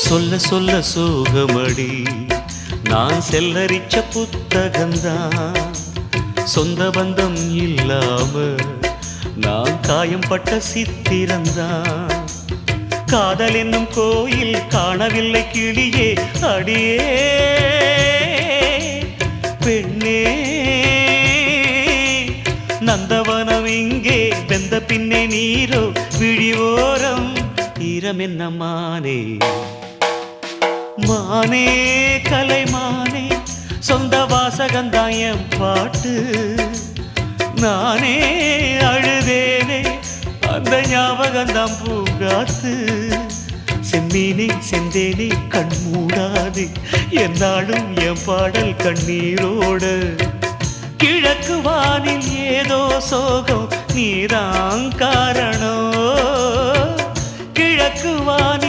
சொல்ல சொல்ல சோகமடி நான் செல்லரிச்ச புத்தகந்தான் சொந்த பந்தம் இல்லாம நான் காயம்பட்ட சித்திரந்தான் காதல் என்னும் கோயில் காணவில்லை கிளியே அடியே பெண்ணே நந்தவனம் இங்கே வெந்த பின்னே நீரோ விழிவோரம் ஈரம் என்ன மானே மானே கலைமானே சொந்த வாசகந்தாயம் பாட்டு நானே அழுதேனே அந்த ஞாபகந்தாம் பூங்காத்து செம்மீனே செந்தேனே கண் மூடாது என்னாலும் என் பாடல் கண்ணீரோடு கிழக்கு வானில் ஏதோ சோகம் நீதான் காரணம் கிழக்கு வானில்